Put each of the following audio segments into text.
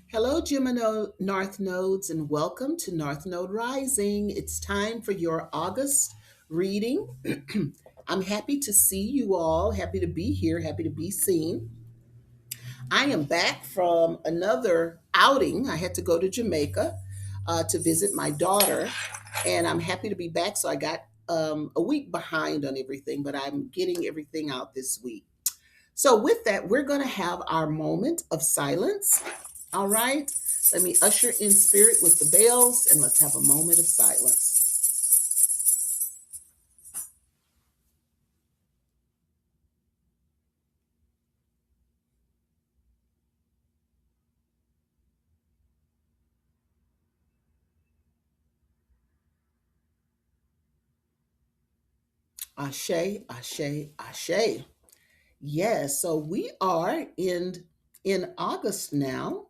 Hello, Gemini North Nodes, and welcome to North Node Rising. It's time for your August reading. I'm happy to see you all, happy to be here, happy to be seen. I am back from another outing. I had to go to Jamaica to visit my daughter, and I'm happy to be back. So I got a week behind on everything, but I'm getting everything out this week. So, with that, we're going to have our moment of silence. All right. Let me usher in spirit with the bells and let's have a moment of silence. Ashe, ashe, ashe. Yes, so we are in August now,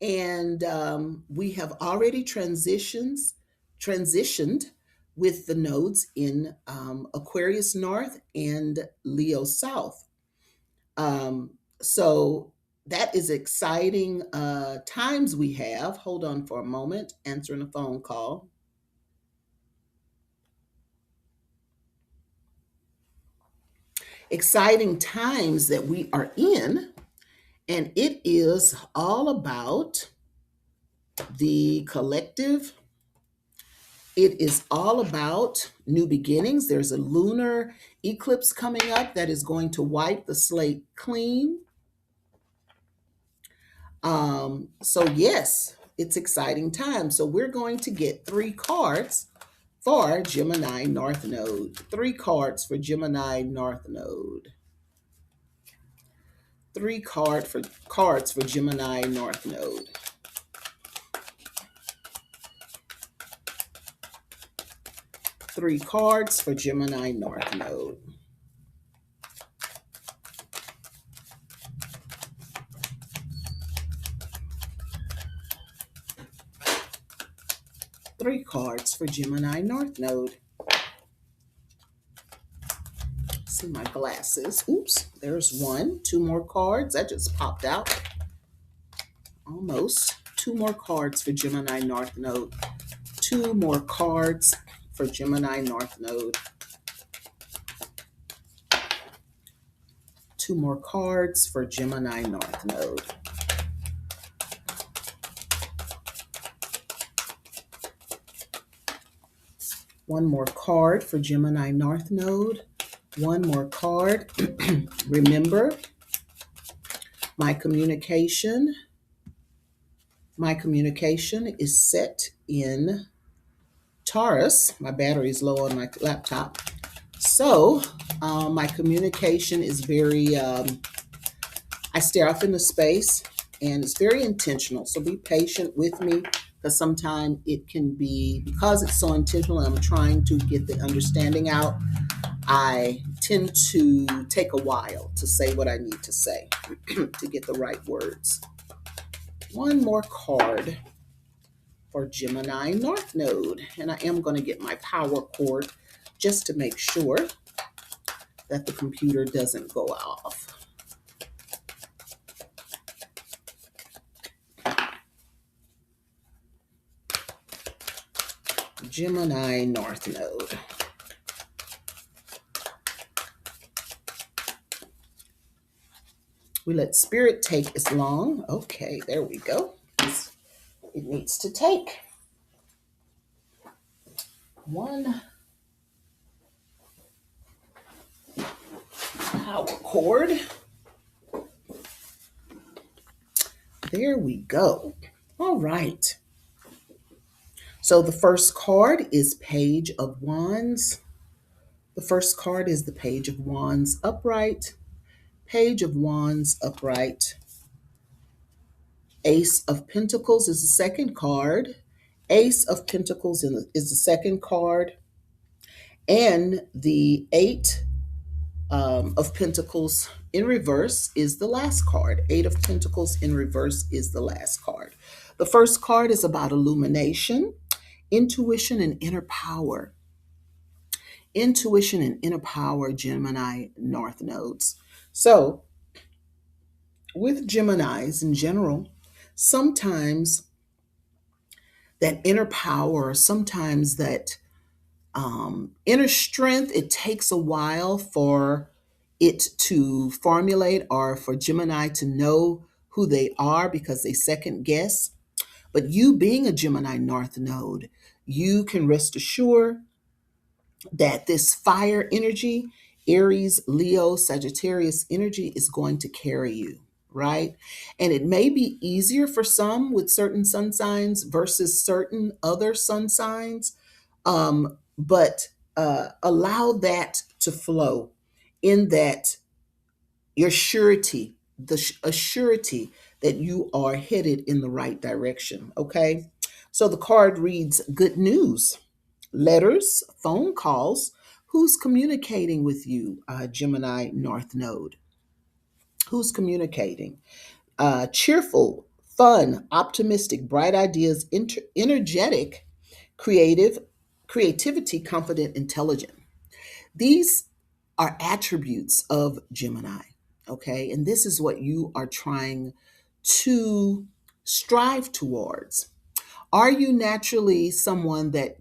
and we have already transitioned with the nodes in Aquarius North and Leo South. Um, so that is exciting times we have. Hold on for a moment, answering a phone call. Exciting times that we are in, and it is all about the collective. It is all about new beginnings. There's a lunar eclipse coming up that is going to wipe the slate clean. So yes, it's exciting time. So we're going to get three cards for Gemini North Node. Three cards for Gemini North Node. Cards for Gemini North Node. Three cards for Gemini North Node. Three cards for Gemini North Node. See my glasses. Oops, there's one. Two more cards. That just popped out. Almost. Two more cards for Gemini North Node. Two more cards for Gemini North Node. Two more cards for Gemini North Node. One more card for Gemini North Node. One more card. Remember, my communication is set in Taurus. My battery is low on my laptop. So my communication is very, I stare off into space and it's very intentional. So be patient with me because sometimes it can be, because it's so intentional and I'm trying to get the understanding out, I tend to take a while to say what I need to say to get the right words. One more card for Gemini North Node. And I am going to get my power cord just to make sure that the computer doesn't go off. Gemini North Node. We let spirit take as long. Okay, there we go. It needs to take. One power cord. There we go. All right. So the first card is Page of Wands. The first card is the Page of Wands upright. Page of Wands upright. Ace of Pentacles is the second card. Ace of Pentacles is the second card. And the Eight of Pentacles in reverse is the last card. Eight of Pentacles in reverse is the last card. The first card is about illumination, intuition, and inner power. Intuition and inner power, Gemini North Nodes. So with Geminis in general, sometimes that inner power, sometimes that inner strength, it takes a while for it to formulate or for Gemini to know who they are because they second guess. But you being a Gemini North Node, you can rest assured that this fire energy, Aries, Leo, Sagittarius energy is going to carry you, right? And it may be easier for some with certain sun signs versus certain other sun signs, but allow that to flow in that your surety, a surety that you are headed in the right direction, okay? So the card reads good news, letters, phone calls. Who's communicating with you, Gemini North Node? Who's communicating? Cheerful, fun, optimistic, bright ideas, energetic, creative, creativity, confident, intelligent. These are attributes of Gemini, okay? And this is what you are trying to strive towards. Are you naturally someone that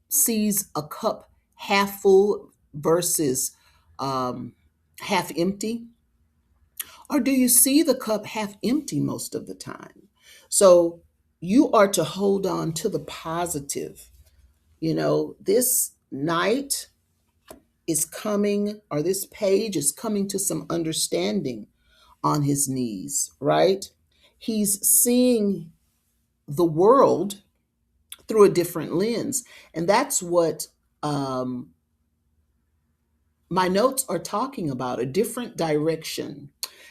sees a cup half full versus um, half empty? Or do you see the cup half empty most of the time? So you are to hold on to the positive. This night is coming, or this page is coming to some understanding on his knees, right? He's seeing the world through a different lens. And that's what my notes are talking about, a different direction.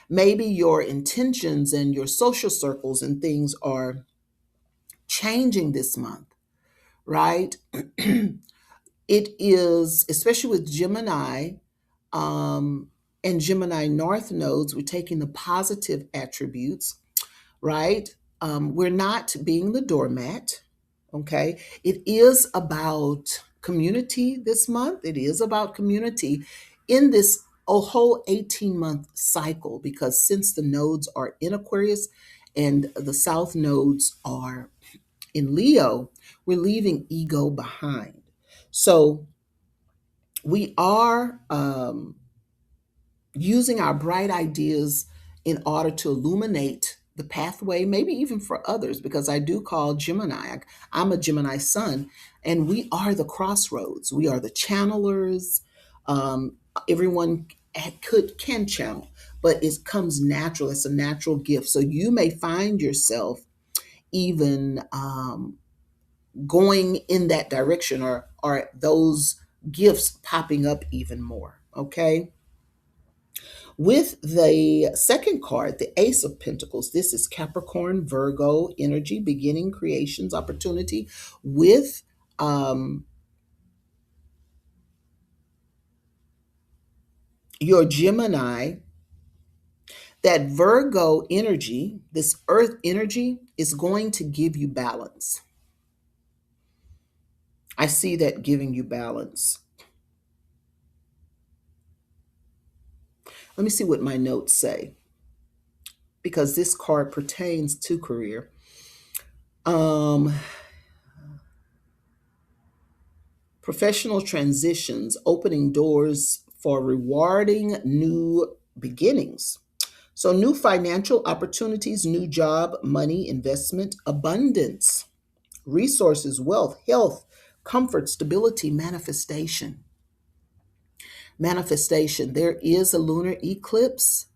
Maybe your intentions and your social circles and things are changing this month, right? It is, especially with Gemini um, and Gemini North nodes, we're taking the positive attributes, right? We're not being the doormat, okay? It is about community this month. It is about community in this a whole 18-month cycle, because since the nodes are in Aquarius and the south nodes are in Leo, we're leaving ego behind. So we are using our bright ideas in order to illuminate the pathway, maybe even for others, because I do call Gemini. I'm a Gemini sun, and we are the crossroads. We are the channelers. Everyone can channel, but it comes natural. It's a natural gift. So you may find yourself even going in that direction, or those gifts popping up even more. Okay. With the second card, the Ace of Pentacles, this is Capricorn, Virgo energy, beginning, creations, opportunity. With your Gemini, that Virgo energy, this earth energy, is going to give you balance. I see that giving you balance. Let me see what my notes say, because this card pertains to career. Professional transitions, opening doors for rewarding new beginnings. So, new financial opportunities, new job, money, investment, abundance, resources, wealth, health, comfort, stability, manifestation. Manifestation. There is a lunar eclipse,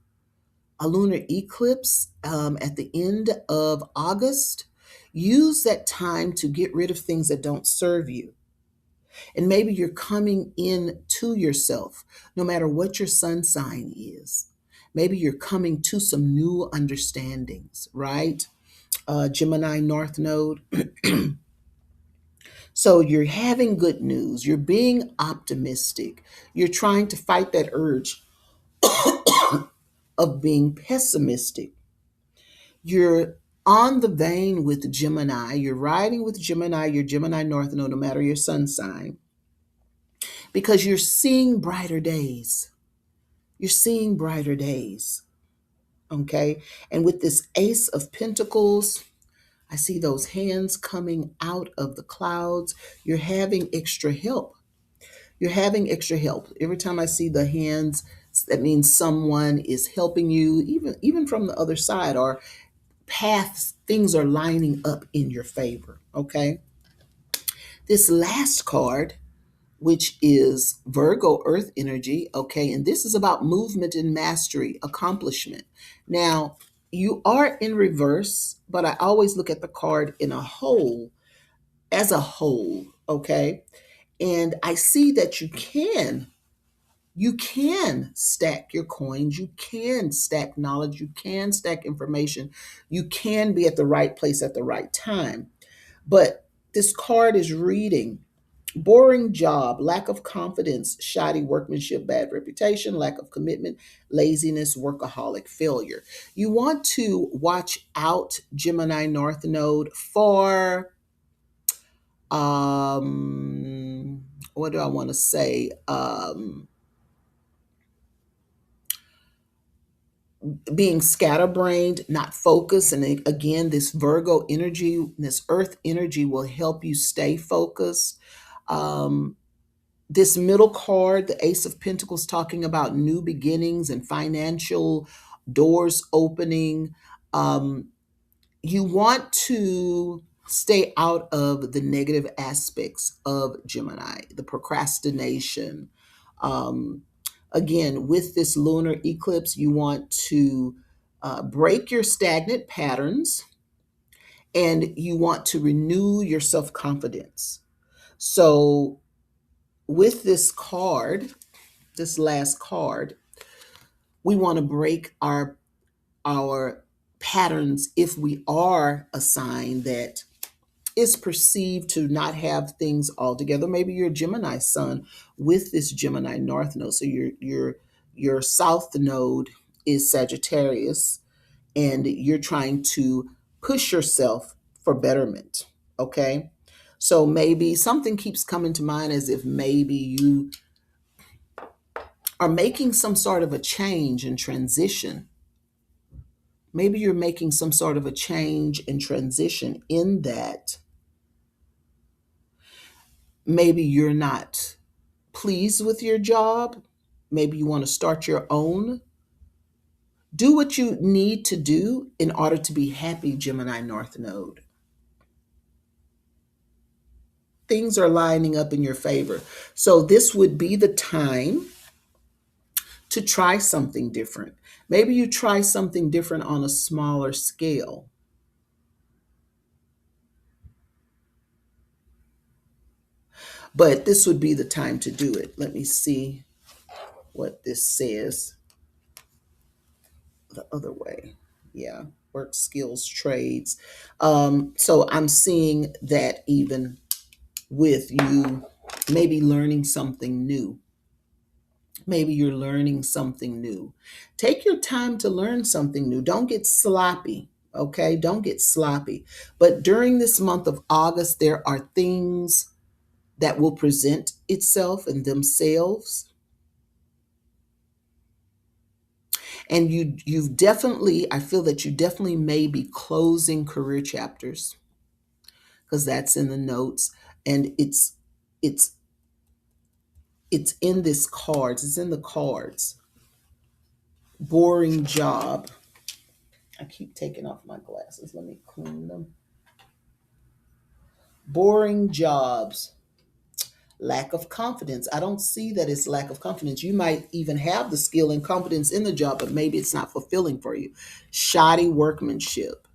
at the end of August. Use that time to get rid of things that don't serve you. And maybe you're coming in to yourself, no matter what your sun sign is. Maybe you're coming to some new understandings, right? Gemini North Node. So you're having good news. You're being optimistic. You're trying to fight that urge of being pessimistic. You're on the vein with Gemini. You're riding with Gemini, your Gemini North Node, no matter your sun sign, because you're seeing brighter days. You're seeing brighter days. Okay. And with this Ace of Pentacles, I see those hands coming out of the clouds. You're having extra help. You're having extra help. Every time I see the hands, that means someone is helping you, even from the other side, or paths, things are lining up in your favor. Okay. This last card, which is Virgo Earth energy. Okay. And this is about movement and mastery, accomplishment. Now, you are in reverse, but I always look at the card in a whole, as a whole. Okay. And I see that you can stack your coins, you can stack knowledge, you can stack information, you can be at the right place at the right time. But this card is reading boring job, lack of confidence, shoddy workmanship, bad reputation, lack of commitment, laziness, workaholic, failure. You want to watch out, Gemini North Node, for what do I want to say? Being scatterbrained, not focused. And again, this Virgo energy, this earth energy will help you stay focused. Um, this middle card, the Ace of Pentacles, talking about new beginnings and financial doors opening. Um, you want to stay out of the negative aspects of Gemini, the procrastination. Um, Again, with this lunar eclipse, you want to break your stagnant patterns, and you want to renew your self confidence. So, with this card, this last card, we want to break our patterns if we are a sign that is perceived to not have things all together. Maybe you're a Gemini sun with this Gemini North Node. So your South Node is Sagittarius, and you're trying to push yourself for betterment. Okay. So maybe something keeps coming to mind, as if maybe you are making some sort of a change and transition. Maybe you're making some sort of a change and transition in that maybe you're not pleased with your job. Maybe you want to start your own. Do what you need to do in order to be happy, Gemini North Node. Things are lining up in your favor. So this would be the time to try something different. Maybe you try something different on a smaller scale. But this would be the time to do it. Let me see what this says the other way. Yeah, work, skills, trades. So I'm seeing that even with you maybe learning something new. Maybe you're learning something new. Take your time to learn something new. Don't get sloppy, okay? Don't get sloppy. But during this month of August, there are things that will present itself and themselves. And you've definitely, I feel that you definitely may be closing career chapters, because that's in the notes. And it's it's in this cards. It's in the cards. Boring job. I keep taking off my glasses. Let me clean them. Boring jobs. Lack of confidence. I don't see that it's lack of confidence. You might even have the skill and competence in the job, but maybe it's not fulfilling for you. Shoddy workmanship.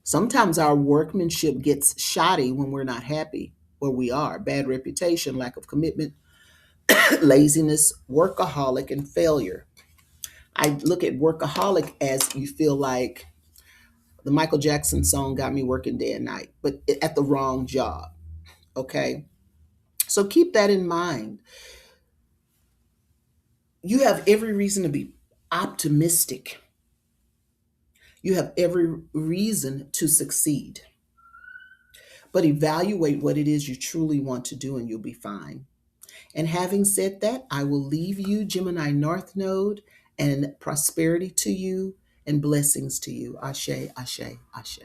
Sometimes our workmanship gets shoddy when we're not happy where we are. Bad reputation, lack of commitment, laziness, workaholic, and failure. I look at workaholic as you feel like the Michael Jackson song got me working day and night, but at the wrong job. Okay. So keep that in mind. You have every reason to be optimistic. You have every reason to succeed. But evaluate what it is you truly want to do, and you'll be fine. And having said that, I will leave you, Gemini North Node, and prosperity to you. and blessings to you. Ashe, ashe, ashe.